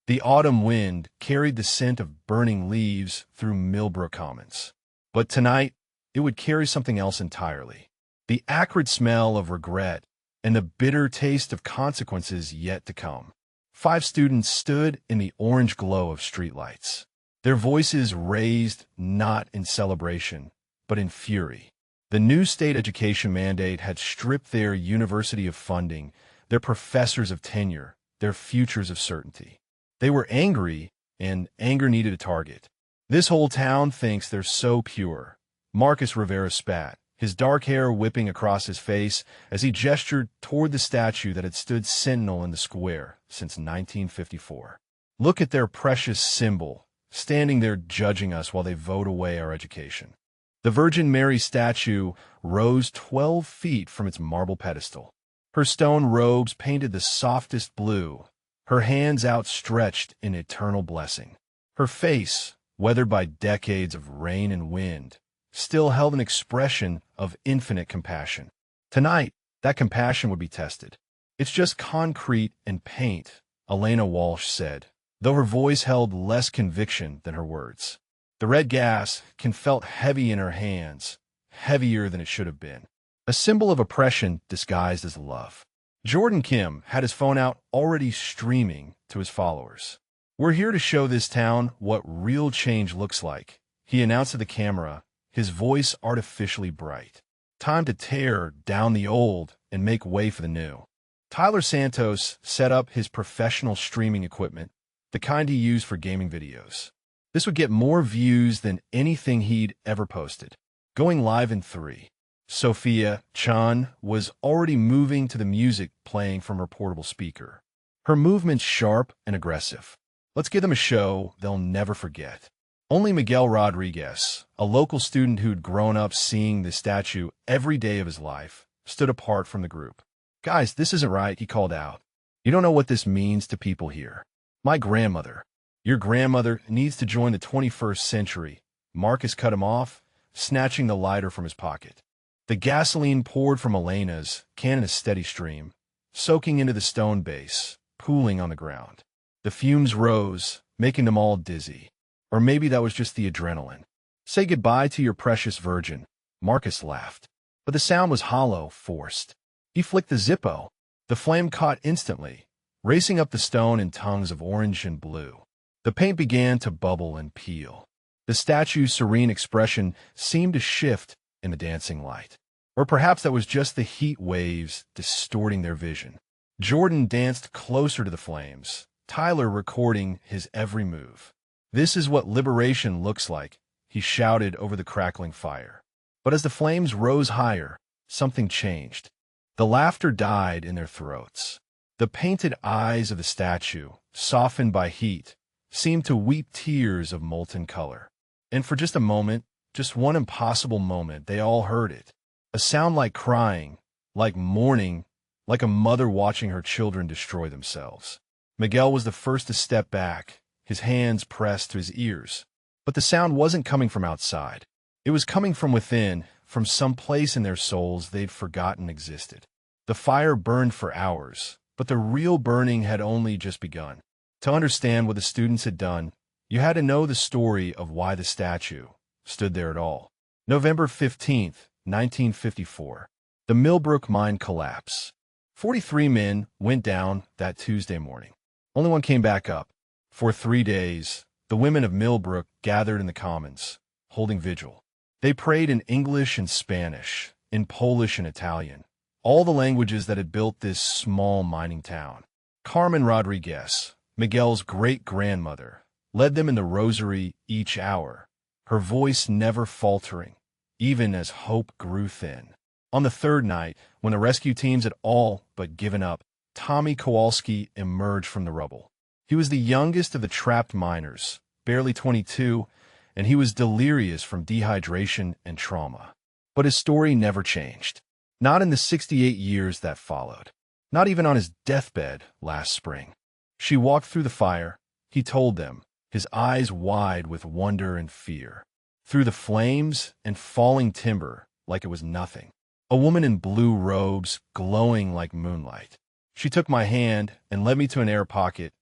The autumn wind carried the scent of burning leaves through Millbrook Commons. But tonight, it would carry something else entirely. The acrid smell of regret and the bitter taste of consequences yet to come. 5 students stood in the orange glow of streetlights, their voices raised not in celebration, but in fury. The new state education mandate had stripped their university of funding, their professors of tenure, their futures of certainty. They were angry, and anger needed a target. "This whole town thinks they're so pure," Marcus Rivera spat, his dark hair whipping across his face as he gestured toward the statue that had stood sentinel in the square since 1954. "Look at their precious symbol, standing there judging us while they vote away our education." The Virgin Mary statue rose 12 feet from its marble pedestal. Her stone robes painted the softest blue, her hands outstretched in eternal blessing. Her face, weathered by decades of rain and wind, still held an expression of infinite compassion. Tonight, that compassion would be tested. "It's just concrete and paint," Elena Walsh said, though her voice held less conviction than her words. The red gas felt heavy in her hands, heavier than it should have been. A symbol of oppression disguised as love. Jordan Kim had his phone out, already streaming to his followers. "We're here to show this town what real change looks like," he announced to the camera, his voice artificially bright. "Time to tear down the old and make way for the new." Tyler Santos set up his professional streaming equipment, the kind he used for gaming videos. This would get more views than anything he'd ever posted. Going live in 3. Sophia Chan was already moving to the music playing from her portable speaker. Her movements sharp and aggressive. "Let's give them a show they'll never forget." Only Miguel Rodriguez, a local student who'd grown up seeing the statue every day of his life, stood apart from the group. "Guys, this isn't right," he called out. "You don't know what this means to people here. My grandmother. Your grandmother needs to join the 21st century." Marcus cut him off, snatching the lighter from his pocket. The gasoline poured from Elena's can in a steady stream, soaking into the stone base, pooling on the ground. The fumes rose, making them all dizzy. Or maybe that was just the adrenaline. "Say goodbye to your precious virgin," Marcus laughed. But the sound was hollow, forced. He flicked the Zippo. The flame caught instantly, racing up the stone in tongues of orange and blue. The paint began to bubble and peel. The statue's serene expression seemed to shift in the dancing light. Or perhaps that was just the heat waves distorting their vision. Jordan danced closer to the flames, Tyler recording his every move. "This is what liberation looks like," he shouted over the crackling fire. But as the flames rose higher, something changed. The laughter died in their throats. The painted eyes of the statue, softened by heat, seemed to weep tears of molten color. And for just a moment, just one impossible moment, they all heard it. A sound like crying, like mourning, like a mother watching her children destroy themselves. Miguel was the first to step back, his hands pressed to his ears. But the sound wasn't coming from outside. It was coming from within, from some place in their souls they'd forgotten existed. The fire burned for hours, but the real burning had only just begun. To understand what the students had done, you had to know the story of why the statue stood there at all. November 15th, 1954. The Millbrook mine collapse. 43 men went down that Tuesday morning. Only one came back up. For 3 days, the women of Millbrook gathered in the commons, holding vigil. They prayed in English and Spanish, in Polish and Italian, all the languages that had built this small mining town. Carmen Rodriguez, Miguel's great-grandmother, led them in the rosary each hour, her voice never faltering, even as hope grew thin. On the 3rd night, when the rescue teams had all but given up, Tommy Kowalski emerged from the rubble. He was the youngest of the trapped miners, barely 22, and he was delirious from dehydration and trauma. But his story never changed. Not in the 68 years that followed. Not even on his deathbed last spring. "She walked through the fire," he told them, his eyes wide with wonder and fear. "Through the flames and falling timber like it was nothing. A woman in blue robes glowing like moonlight. She took my hand and led me to an air pocket.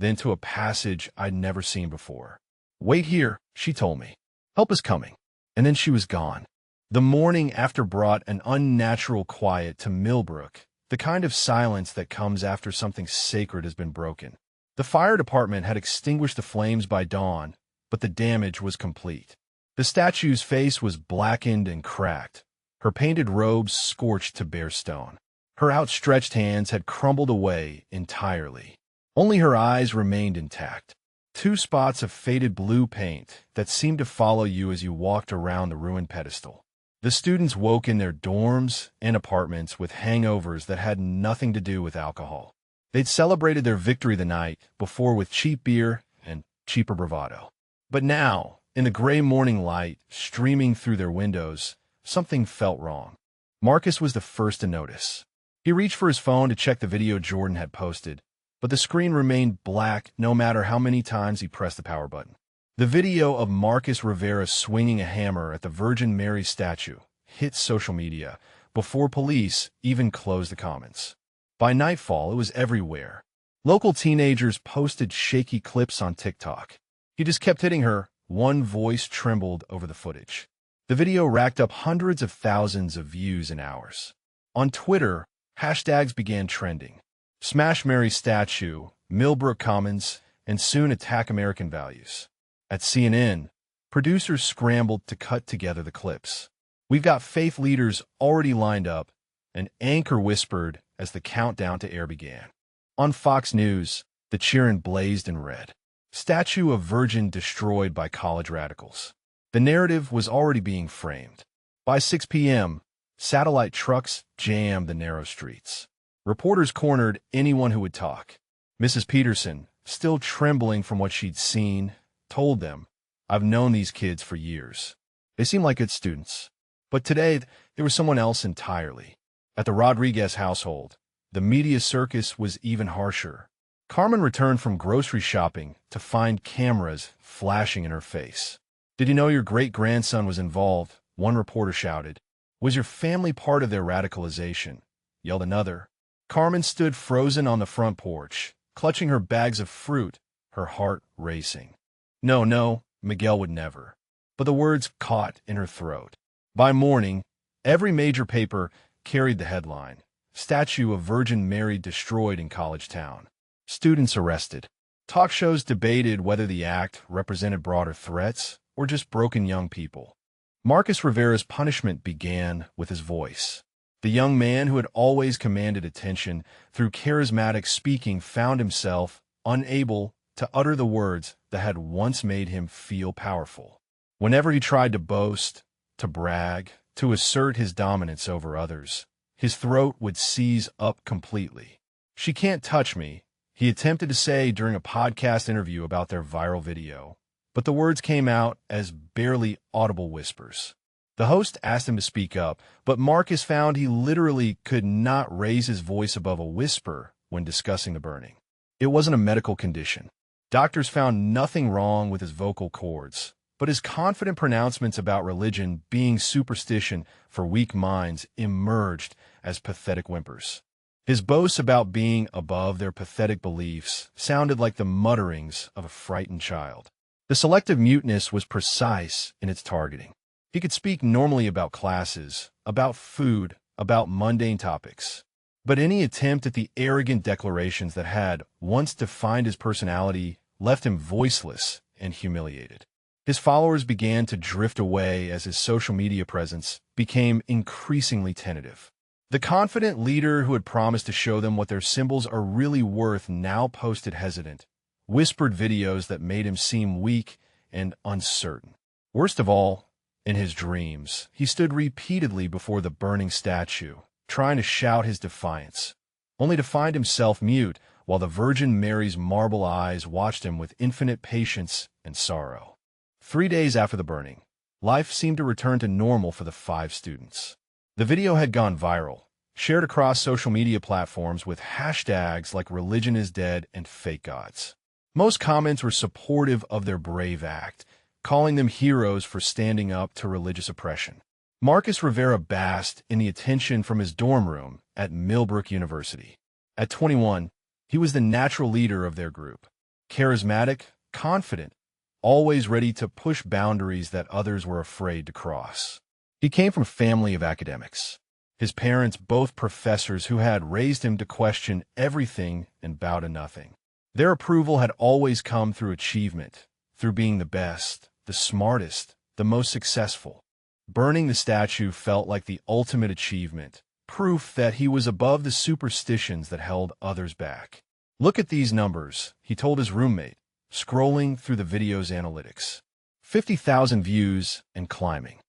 then to a passage I'd never seen before. "Wait here," she told me. "Help is coming." And then she was gone. The morning after brought an unnatural quiet to Millbrook, the kind of silence that comes after something sacred has been broken. The fire department had extinguished the flames by dawn, but the damage was complete. The statue's face was blackened and cracked, her painted robes scorched to bare stone. Her outstretched hands had crumbled away entirely. Only her eyes remained intact. Two spots of faded blue paint that seemed to follow you as you walked around the ruined pedestal. The students woke in their dorms and apartments with hangovers that had nothing to do with alcohol. They'd celebrated their victory the night before with cheap beer and cheaper bravado. But now, in the gray morning light streaming through their windows, something felt wrong. Marcus was the first to notice. He reached for his phone to check the video Jordan had posted, but the screen remained black no matter how many times he pressed the power button. The video of Marcus Rivera swinging a hammer at the Virgin Mary statue hit social media before police even closed the comments. By nightfall, it was everywhere. Local teenagers posted shaky clips on TikTok. He just kept hitting her. One voice trembled over the footage. The video racked up hundreds of thousands of views in hours. On Twitter, hashtags began trending. Smash Mary statue, Millbrook Commons, and soon attack American values. At CNN, producers scrambled to cut together the clips. "We've got faith leaders already lined up," an anchor whispered as the countdown to air began. On Fox News, the cheering blazed in red. Statue of Virgin destroyed by college radicals. The narrative was already being framed. By 6 p.m., satellite trucks jammed the narrow streets. Reporters cornered anyone who would talk. Mrs. Peterson, still trembling from what she'd seen, told them, "I've known these kids for years. They seem like good students." But today, there was someone else entirely. At the Rodriguez household, the media circus was even harsher. Carmen returned from grocery shopping to find cameras flashing in her face. "Did you know your great-grandson was involved?" one reporter shouted. "Was your family part of their radicalization?" yelled another. Carmen stood frozen on the front porch, clutching her bags of fruit, her heart racing. No, Miguel would never. But the words caught in her throat. By morning, every major paper carried the headline, "Statue of Virgin Mary destroyed in College Town. Students arrested." Talk shows debated whether the act represented broader threats or just broken young people. Marcus Rivera's punishment began with his voice. The young man who had always commanded attention through charismatic speaking found himself unable to utter the words that had once made him feel powerful. Whenever he tried to boast, to brag, to assert his dominance over others, his throat would seize up completely. "She can't touch me," he attempted to say during a podcast interview about their viral video, but the words came out as barely audible whispers. The host asked him to speak up, but Marcus found he literally could not raise his voice above a whisper when discussing the burning. It wasn't a medical condition. Doctors found nothing wrong with his vocal cords, but his confident pronouncements about religion being superstition for weak minds emerged as pathetic whimpers. His boasts about being above their pathetic beliefs sounded like the mutterings of a frightened child. The selective muteness was precise in its targeting. He could speak normally about classes, about food, about mundane topics. But any attempt at the arrogant declarations that had once defined his personality left him voiceless and humiliated. His followers began to drift away as his social media presence became increasingly tentative. The confident leader who had promised to show them what their symbols are really worth now posted hesitant, whispered videos that made him seem weak and uncertain. Worst of all, in his dreams, he stood repeatedly before the burning statue, trying to shout his defiance, only to find himself mute while the Virgin Mary's marble eyes watched him with infinite patience and sorrow. 3 days after the burning, life seemed to return to normal for the 5 students. The video had gone viral, shared across social media platforms with hashtags like "religion is dead" and "fake gods." Most comments were supportive of their brave act, calling them heroes for standing up to religious oppression. Marcus Rivera basked in the attention from his dorm room at Millbrook University. At 21, he was the natural leader of their group. charismatic, confident, always ready to push boundaries that others were afraid to cross. He came from a family of academics. His parents both professors who had raised him to question everything and bow to nothing. Their approval had always come through achievement, through being the best, the smartest, the most successful. Burning the statue felt like the ultimate achievement, proof that he was above the superstitions that held others back. "Look at these numbers," he told his roommate, scrolling through the video's analytics. 50,000 views and climbing.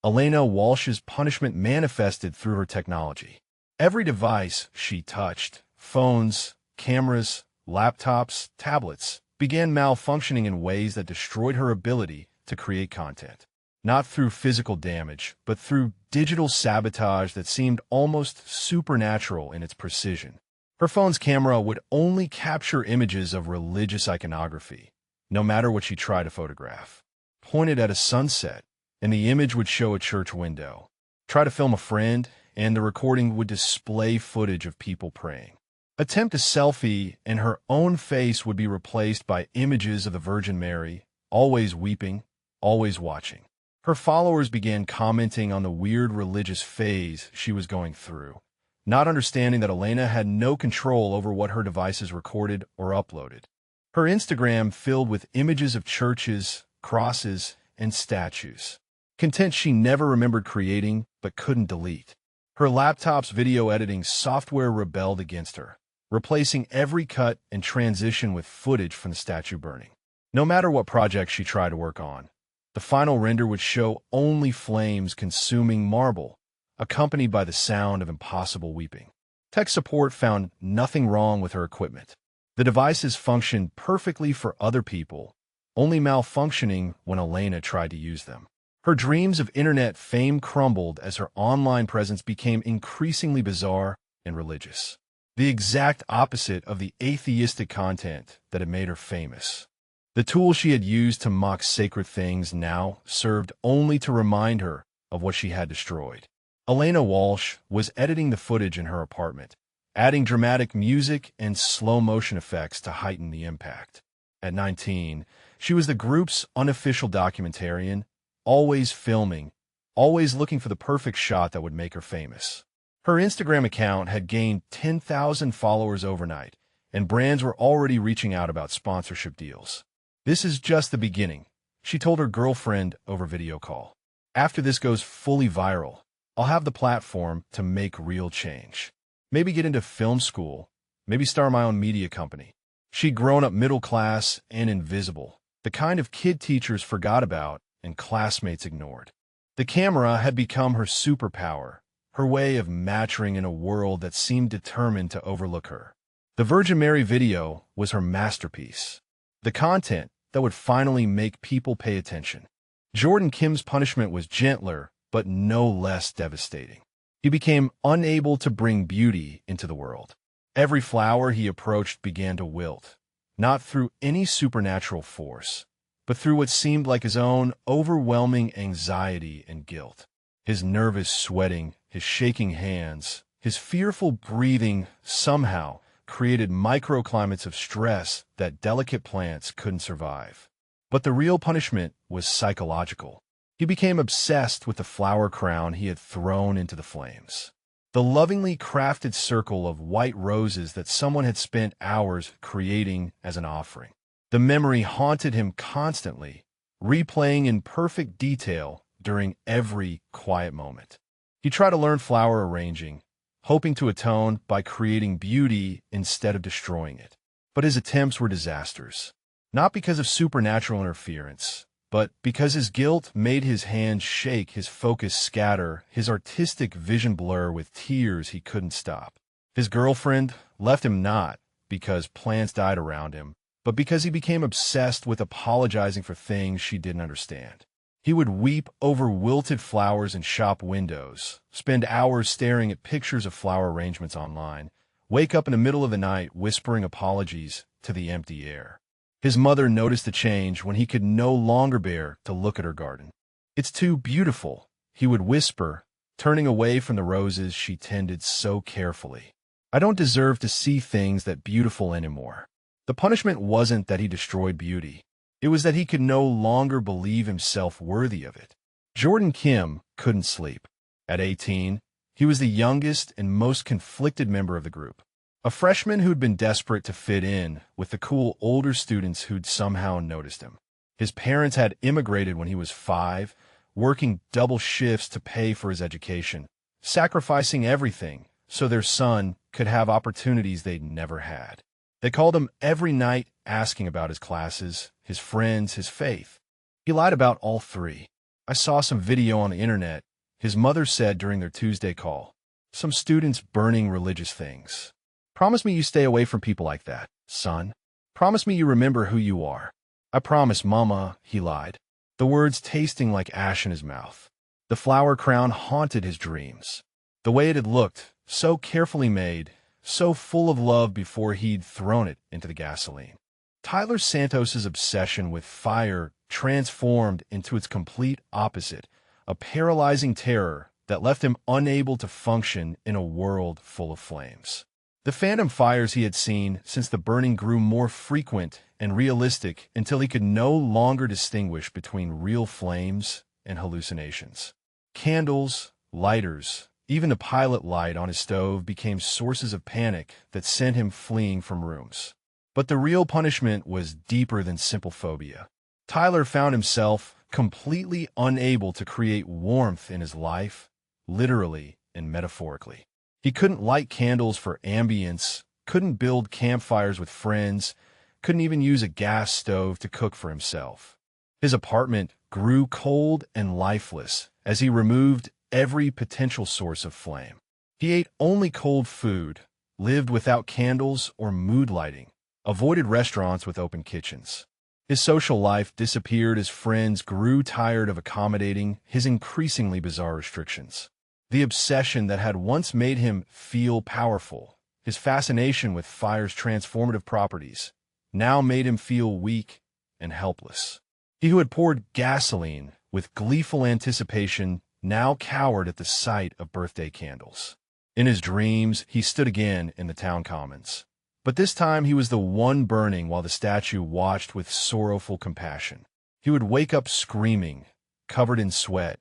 Elena Walsh's punishment manifested through her technology. Every device she touched, phones, cameras, laptops, tablets, began malfunctioning in ways that destroyed her ability to create content. Not through physical damage, but through digital sabotage that seemed almost supernatural in its precision. Her phone's camera would only capture images of religious iconography, no matter what she tried to photograph. Pointed at a sunset, and the image would show a church window. Try to film a friend, and the recording would display footage of people praying. Attempt a selfie, and her own face would be replaced by images of the Virgin Mary, always weeping, always watching. Her followers began commenting on the weird religious phase she was going through, not understanding that Elena had no control over what her devices recorded or uploaded. Her Instagram filled with images of churches, crosses, and statues. Content she never remembered creating but couldn't delete. Her laptop's video editing software rebelled against her, replacing every cut and transition with footage from the statue burning. No matter what project she tried to work on, the final render would show only flames consuming marble, accompanied by the sound of impossible weeping. Tech support found nothing wrong with her equipment. The devices functioned perfectly for other people, only malfunctioning when Elena tried to use them. Her dreams of internet fame crumbled as her online presence became increasingly bizarre and religious. The exact opposite of the atheistic content that had made her famous. The tools she had used to mock sacred things now served only to remind her of what she had destroyed. Elena Walsh was editing the footage in her apartment, adding dramatic music and slow-motion effects to heighten the impact. At 19, she was the group's unofficial documentarian, always filming, always looking for the perfect shot that would make her famous. Her Instagram account had gained 10,000 followers overnight, and brands were already reaching out about sponsorship deals. "This is just the beginning," she told her girlfriend over video call. "After this goes fully viral, I'll have the platform to make real change. Maybe get into film school, maybe start my own media company." She'd grown up middle class and invisible, the kind of kid teachers forgot about and classmates ignored. The camera had become her superpower, her way of maturing in a world that seemed determined to overlook her. The Virgin Mary video was her masterpiece, the content that would finally make people pay attention. Jordan Kim's punishment was gentler, but no less devastating. He became unable to bring beauty into the world. Every flower he approached began to wilt, not through any supernatural force, but through what seemed like his own overwhelming anxiety and guilt. His nervous sweating, his shaking hands, his fearful breathing somehow created microclimates of stress that delicate plants couldn't survive. But the real punishment was psychological. He became obsessed with the flower crown he had thrown into the flames. The lovingly crafted circle of white roses that someone had spent hours creating as an offering. The memory haunted him constantly, replaying in perfect detail during every quiet moment. He tried to learn flower arranging, hoping to atone by creating beauty instead of destroying it. But his attempts were disasters. Not because of supernatural interference, but because his guilt made his hands shake, his focus scatter, his artistic vision blur with tears he couldn't stop. His girlfriend left him not because plants died around him, but because he became obsessed with apologizing for things she didn't understand. He would weep over wilted flowers in shop windows, spend hours staring at pictures of flower arrangements online, wake up in the middle of the night whispering apologies to the empty air. His mother noticed the change when he could no longer bear to look at her garden. "It's too beautiful," he would whisper, turning away from the roses she tended so carefully. "I don't deserve to see things that beautiful anymore." The punishment wasn't that he destroyed beauty. It was that he could no longer believe himself worthy of it. Jordan Kim couldn't sleep. At 18, he was the youngest and most conflicted member of the group. A freshman who'd been desperate to fit in with the cool older students who'd somehow noticed him. His parents had immigrated when he was 5, working double shifts to pay for his education, sacrificing everything so their son could have opportunities they'd never had. They called him every night asking about his classes, his friends, his faith. He lied about all 3. I saw some video on the internet, his mother said during their Tuesday call. Some students burning religious things. Promise me you stay away from people like that, son. Promise me you remember who you are. I promise, Mama, he lied, the words tasting like ash in his mouth. The flower crown haunted his dreams. The way it had looked, so carefully made, so full of love before he'd thrown it into the gasoline. Tyler Santos's obsession with fire transformed into its complete opposite, a paralyzing terror that left him unable to function in a world full of flames. The phantom fires he had seen since the burning grew more frequent and realistic until he could no longer distinguish between real flames and hallucinations. Candles, lighters, even the pilot light on his stove became sources of panic that sent him fleeing from rooms. But the real punishment was deeper than simple phobia. Tyler found himself completely unable to create warmth in his life, literally and metaphorically. He couldn't light candles for ambience, couldn't build campfires with friends, couldn't even use a gas stove to cook for himself. His apartment grew cold and lifeless as he removed every potential source of flame. He ate only cold food, lived without candles or mood lighting, avoided restaurants with open kitchens. His social life disappeared as friends grew tired of accommodating his increasingly bizarre restrictions. The obsession that had once made him feel powerful, his fascination with fire's transformative properties, now made him feel weak and helpless. He who had poured gasoline with gleeful anticipation now cowered at the sight of birthday candles. In his dreams, he stood again in the town commons. But this time he was the one burning while the statue watched with sorrowful compassion. He would wake up screaming, covered in sweat,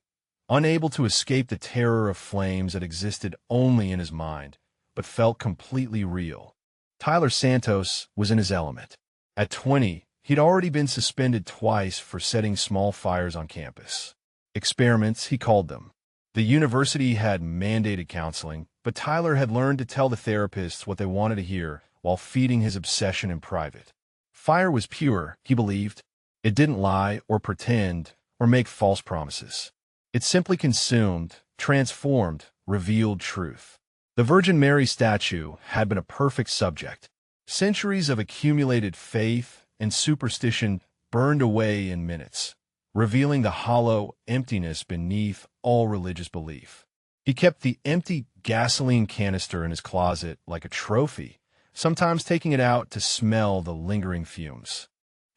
unable to escape the terror of flames that existed only in his mind, but felt completely real. Tyler Santos was in his element. At 20, he'd already been suspended twice for setting small fires on campus. Experiments, he called them. The university had mandated counseling, but Tyler had learned to tell the therapists what they wanted to hear while feeding his obsession in private. Fire was pure, he believed. It didn't lie or pretend or make false promises. It simply consumed, transformed, revealed truth. The Virgin Mary statue had been a perfect subject. Centuries of accumulated faith and superstition burned away in minutes, revealing the hollow emptiness beneath all religious belief. He kept the empty gasoline canister in his closet like a trophy, sometimes taking it out to smell the lingering fumes.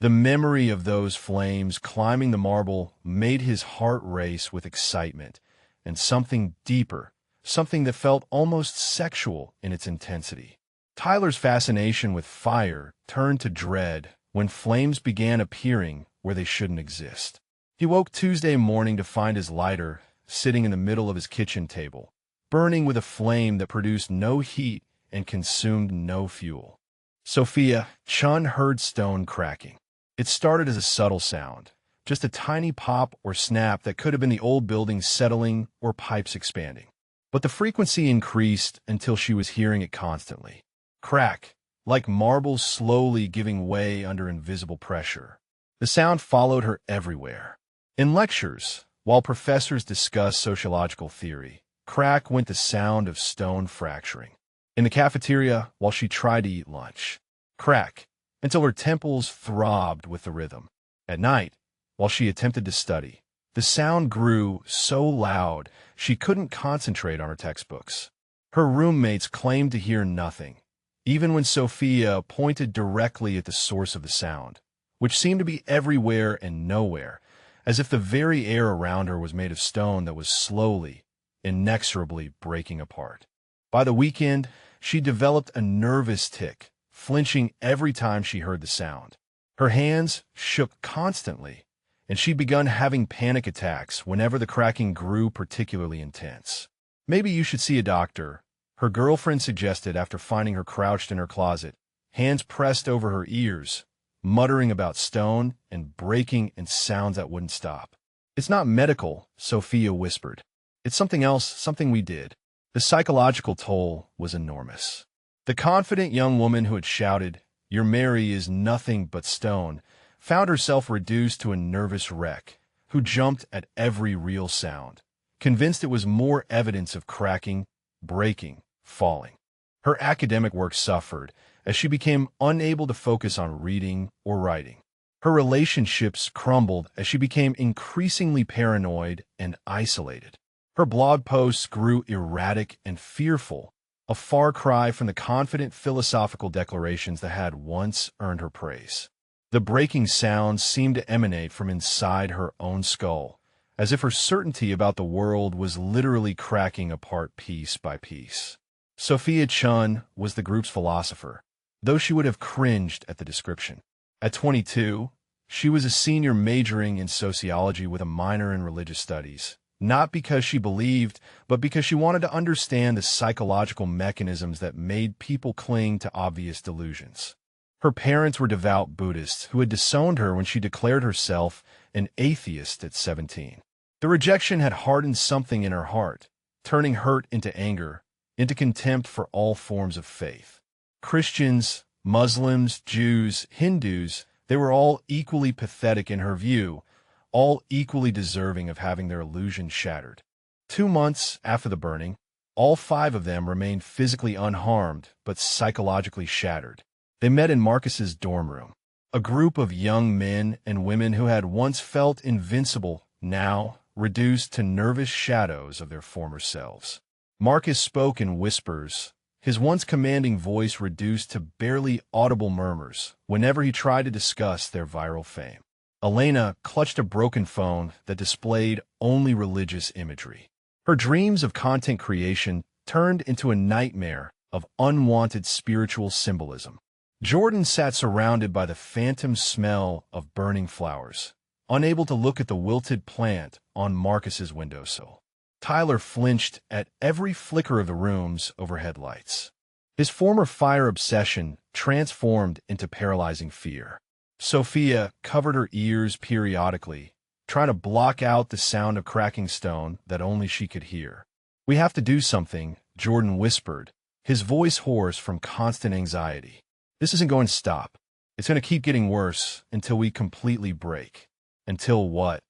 The memory of those flames climbing the marble made his heart race with excitement and something deeper, something that felt almost sexual in its intensity. Tyler's fascination with fire turned to dread when flames began appearing where they shouldn't exist. He woke Tuesday morning to find his lighter sitting in the middle of his kitchen table, burning with a flame that produced no heat and consumed no fuel. Sophia Chun heard stone cracking. It started as a subtle sound, just a tiny pop or snap that could have been the old building settling or pipes expanding. But the frequency increased until she was hearing it constantly. Crack, like marble slowly giving way under invisible pressure. The sound followed her everywhere. In lectures, while professors discussed sociological theory, crack went the sound of stone fracturing. In the cafeteria, while she tried to eat lunch, crack, until her temples throbbed with the rhythm. At night, while she attempted to study, the sound grew so loud she couldn't concentrate on her textbooks. Her roommates claimed to hear nothing, even when Sophia pointed directly at the source of the sound, which seemed to be everywhere and nowhere, as if the very air around her was made of stone that was slowly, inexorably breaking apart. By the weekend, she developed a nervous tic, flinching every time she heard the sound. Her hands shook constantly, and she'd begun having panic attacks whenever the cracking grew particularly intense. "Maybe you should see a doctor," her girlfriend suggested after finding her crouched in her closet, hands pressed over her ears, muttering about stone and breaking and sounds that wouldn't stop. "It's not medical," Sophia whispered. "It's something else, something we did." The psychological toll was enormous. The confident young woman who had shouted, "Your Mary is nothing but stone," found herself reduced to a nervous wreck, who jumped at every real sound, convinced it was more evidence of cracking, breaking, falling. Her academic work suffered as she became unable to focus on reading or writing. Her relationships crumbled as she became increasingly paranoid and isolated. Her blog posts grew erratic and fearful, a far cry from the confident philosophical declarations that had once earned her praise. The breaking sounds seemed to emanate from inside her own skull, as if her certainty about the world was literally cracking apart piece by piece. Sophia Chun was the group's philosopher, though she would have cringed at the description. At 22, she was a senior majoring in sociology with a minor in religious studies, not because she believed, but because she wanted to understand the psychological mechanisms that made people cling to obvious delusions. Her parents were devout Buddhists who had disowned her when she declared herself an atheist at 17. The rejection had hardened something in her heart, turning hurt into anger, into contempt for all forms of faith. Christians, Muslims, Jews, Hindus, they were all equally pathetic in her view, all equally deserving of having their illusions shattered. 2 months after the burning, all 5 of them remained physically unharmed but psychologically shattered. They met in Marcus's dorm room, a group of young men and women who had once felt invincible, now reduced to nervous shadows of their former selves. Marcus spoke in whispers, his once commanding voice reduced to barely audible murmurs whenever he tried to discuss their viral fame. Elena clutched a broken phone that displayed only religious imagery. Her dreams of content creation turned into a nightmare of unwanted spiritual symbolism. Jordan sat surrounded by the phantom smell of burning flowers, unable to look at the wilted plant on Marcus's windowsill. Tyler flinched at every flicker of the room's overhead lights. His former fire obsession transformed into paralyzing fear. Sophia covered her ears periodically, trying to block out the sound of cracking stone that only she could hear. "We have to do something," Jordan whispered, his voice hoarse from constant anxiety. "This isn't going to stop. It's going to keep getting worse until we completely break." "Until what?"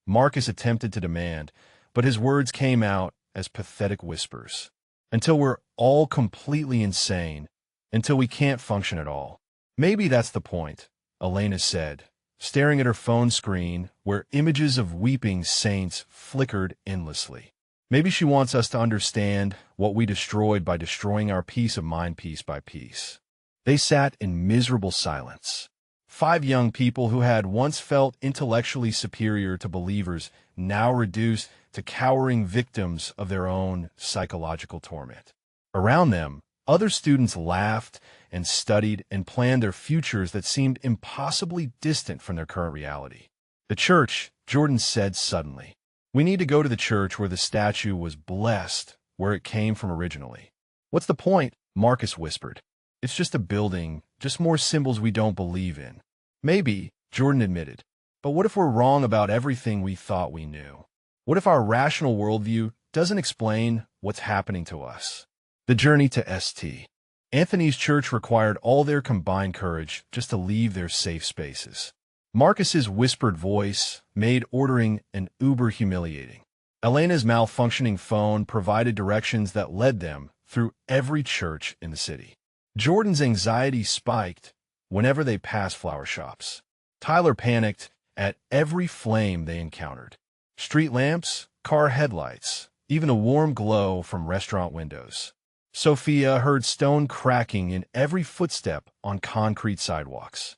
Marcus attempted to demand, but his words came out as pathetic whispers. "Until we're all completely insane, until we can't function at all." "Maybe that's the point," Elena said, staring at her phone screen where images of weeping saints flickered endlessly. "Maybe she wants us to understand what we destroyed by destroying our peace of mind piece by piece." They sat in miserable silence. 5 young people who had once felt intellectually superior to believers, now reduced to cowering victims of their own psychological torment. Around them, other students laughed and studied and planned their futures that seemed impossibly distant from their current reality. "The church," Jordan said suddenly. "We need to go to the church where the statue was blessed, where it came from originally." "What's the point?" Marcus whispered. "It's just a building, just more symbols we don't believe in." "Maybe," Jordan admitted. "But what if we're wrong about everything we thought we knew? What if our rational worldview doesn't explain what's happening to us?" The journey to St. Anthony's Church required all their combined courage just to leave their safe spaces. Marcus's whispered voice made ordering an Uber humiliating. Elena's malfunctioning phone provided directions that led them through every church in the city. Jordan's anxiety spiked whenever they passed flower shops. Tyler panicked at every flame they encountered. Street lamps, car headlights, even a warm glow from restaurant windows. Sophia heard stone cracking in every footstep on concrete sidewalks.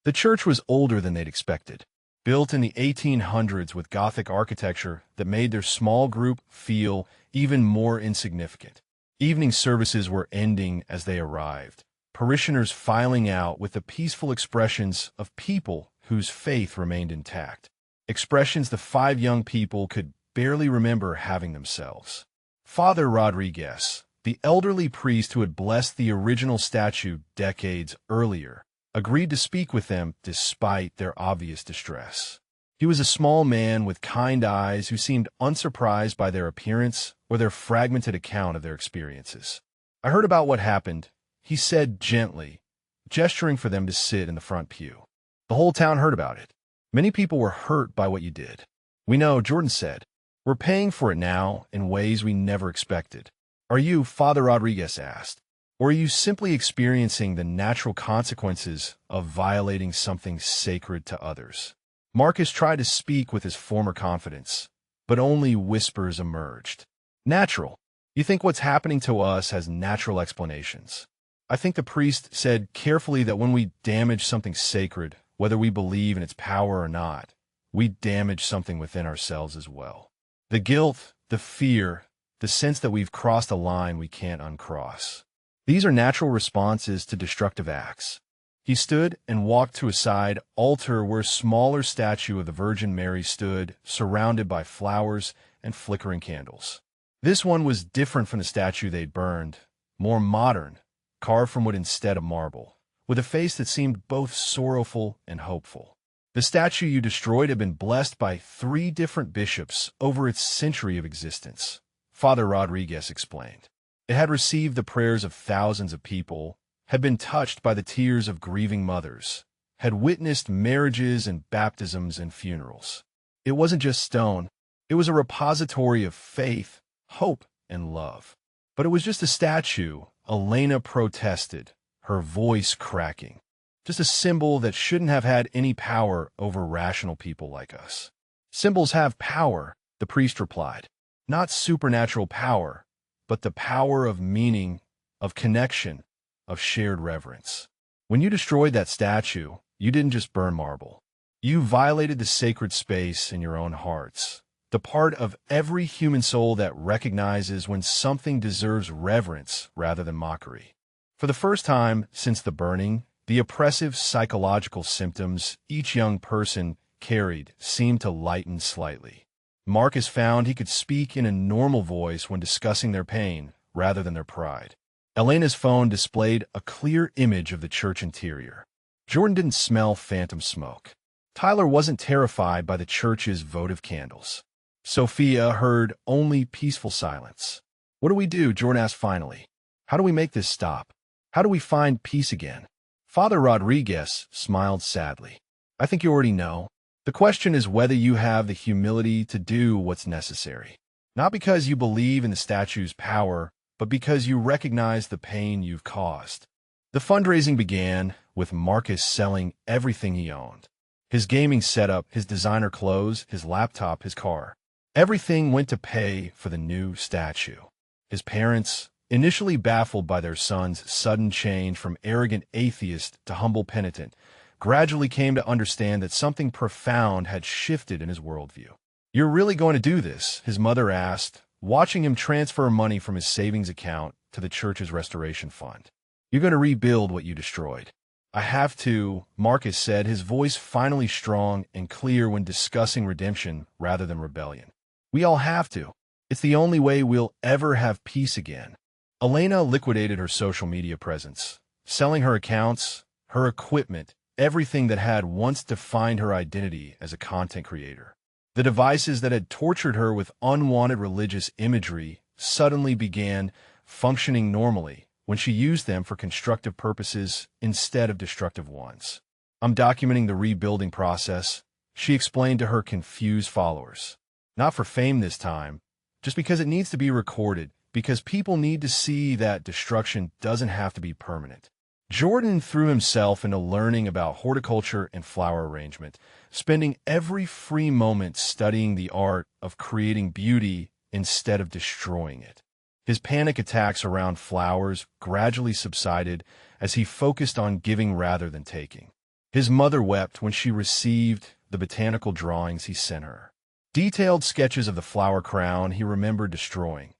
The church was older than they'd expected, built in the 1800s with Gothic architecture that made their small group feel even more insignificant. Evening services were ending as they arrived, parishioners filing out with the peaceful expressions of people whose faith remained intact. Expressions the 5 young people could barely remember having themselves. Father Rodriguez, the elderly priest who had blessed the original statue decades earlier, agreed to speak with them despite their obvious distress. He was a small man with kind eyes who seemed unsurprised by their appearance or their fragmented account of their experiences. "I heard about what happened," he said gently, gesturing for them to sit in the front pew. "The whole town heard about it. Many people were hurt by what you did." "We know," Jordan said. "We're paying for it now in ways we never expected." "Are you," Father Rodriguez asked, "or are you simply experiencing the natural consequences of violating something sacred to others?" Marcus tried to speak with his former confidence, but only whispers emerged. "Natural. You think what's happening to us has natural explanations." "I think," the priest said carefully, "that when we damage something sacred, whether we believe in its power or not, we damage something within ourselves as well. The guilt, the fear, the sense that we've crossed a line we can't uncross. These are natural responses to destructive acts." He stood and walked to a side altar where a smaller statue of the Virgin Mary stood, surrounded by flowers and flickering candles. This one was different from the statue they'd burned, more modern, carved from wood instead of marble, with a face that seemed both sorrowful and hopeful. "The statue you destroyed had been blessed by 3 different bishops over its century of existence," Father Rodriguez explained. "It had received the prayers of thousands of people, had been touched by the tears of grieving mothers, had witnessed marriages and baptisms and funerals. It wasn't just stone. It was a repository of faith, hope, and love. But it was just a statue," Elena protested, her voice cracking. "Just a symbol that shouldn't have had any power over rational people like us." "Symbols have power," the priest replied. "Not supernatural power, but the power of meaning, of connection, of shared reverence. When you destroyed that statue, you didn't just burn marble. You violated the sacred space in your own hearts, the part of every human soul that recognizes when something deserves reverence rather than mockery." For the first time since the burning, the oppressive psychological symptoms each young person carried seemed to lighten slightly. Marcus found he could speak in a normal voice when discussing their pain rather than their pride. Elena's phone displayed a clear image of the church interior. Jordan didn't smell phantom smoke. Tyler wasn't terrified by the church's votive candles. Sophia heard only peaceful silence. "What do we do?" Jordan asked finally. "How do we make this stop? How do we find peace again?" Father Rodriguez smiled sadly. "I think you already know. The question is whether you have the humility to do what's necessary. Not because you believe in the statue's power, but because you recognize the pain you've caused." The fundraising began with Marcus selling everything he owned. His gaming setup, his designer clothes, his laptop, his car. Everything went to pay for the new statue. His parents, initially baffled by their son's sudden change from arrogant atheist to humble penitent, gradually came to understand that something profound had shifted in his worldview. "You're really going to do this?" his mother asked, watching him transfer money from his savings account to the church's restoration fund. "You're going to rebuild what you destroyed?" "I have to," Marcus said, his voice finally strong and clear when discussing redemption rather than rebellion. "We all have to. It's the only way we'll ever have peace again." Elena liquidated her social media presence, selling her accounts, her equipment, everything that had once defined her identity as a content creator. The devices that had tortured her with unwanted religious imagery suddenly began functioning normally when she used them for constructive purposes instead of destructive ones. "I'm documenting the rebuilding process," she explained to her confused followers. "Not for fame this time, just because it needs to be recorded, because people need to see that destruction doesn't have to be permanent." Jordan threw himself into learning about horticulture and flower arrangement, spending every free moment studying the art of creating beauty instead of destroying it. His panic attacks around flowers gradually subsided as he focused on giving rather than taking. His mother wept when she received the botanical drawings he sent her. Detailed sketches of the flower crown he remembered destroying,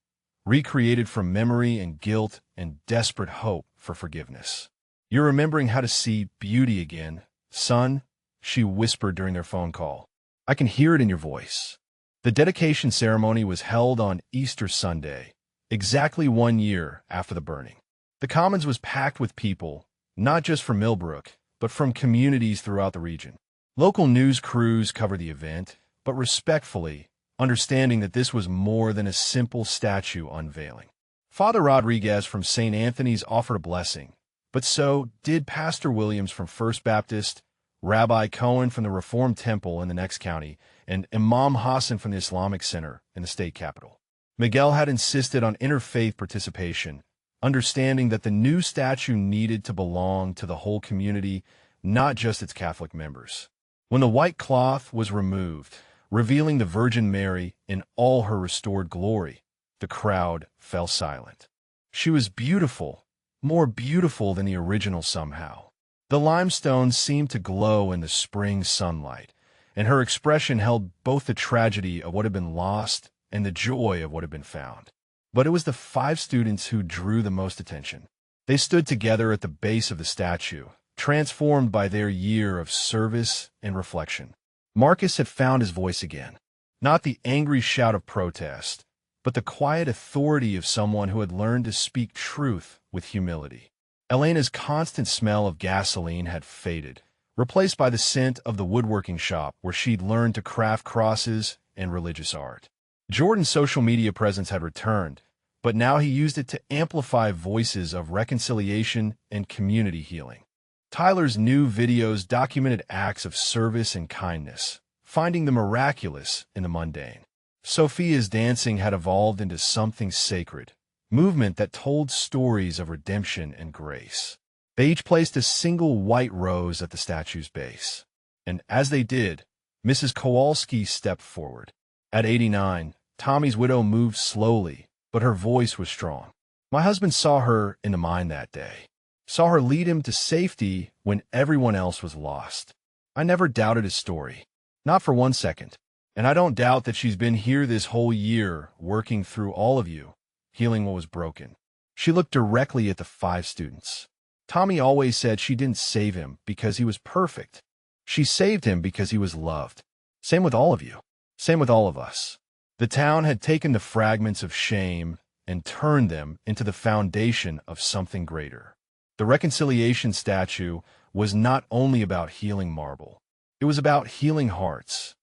recreated from memory and guilt and desperate hope for forgiveness. You're remembering how to see beauty again, son, she whispered during their phone call. I can hear it in your voice. The dedication ceremony was held on Easter Sunday, exactly 1 year after the burning. The Commons was packed with people, not just from Millbrook, but from communities throughout the region. Local news crews covered the event, but respectfully, understanding that this was more than a simple statue unveiling. Father Rodriguez from St. Anthony's offered a blessing, but so did Pastor Williams from First Baptist, Rabbi Cohen from the Reformed Temple in the next county, and Imam Hassan from the Islamic Center in the state capital. Miguel had insisted on interfaith participation, understanding that the new statue needed to belong to the whole community, not just its Catholic members. When the white cloth was removed, revealing the Virgin Mary in all her restored glory, the crowd fell silent. She was beautiful, more beautiful than the original somehow. The limestone seemed to glow in the spring sunlight, and her expression held both the tragedy of what had been lost and the joy of what had been found. But it was the 5 students who drew the most attention. They stood together at the base of the statue, transformed by their year of service and reflection. Marcus had found his voice again, not the angry shout of protest, but the quiet authority of someone who had learned to speak truth with humility. Elena's constant smell of gasoline had faded, replaced by the scent of the woodworking shop where she'd learned to craft crosses and religious art. Jordan's social media presence had returned, but now he used it to amplify voices of reconciliation and community healing. Tyler's new videos documented acts of service and kindness, finding the miraculous in the mundane. Sophia's dancing had evolved into something sacred, movement that told stories of redemption and grace. They each placed a single white rose at the statue's base. And as they did, Mrs. Kowalski stepped forward. At 89, Tommy's widow moved slowly, but her voice was strong. My husband saw her in the mine that day, saw her lead him to safety when everyone else was lost. I never doubted his story, not for 1 second. And I don't doubt that she's been here this whole year, working through all of you, healing what was broken. She looked directly at the 5 students. Tommy always said she didn't save him because he was perfect. She saved him because he was loved. Same with all of you. Same with all of us. The town had taken the fragments of shame and turned them into the foundation of something greater. The reconciliation statue was not only about healing marble. It was about healing hearts,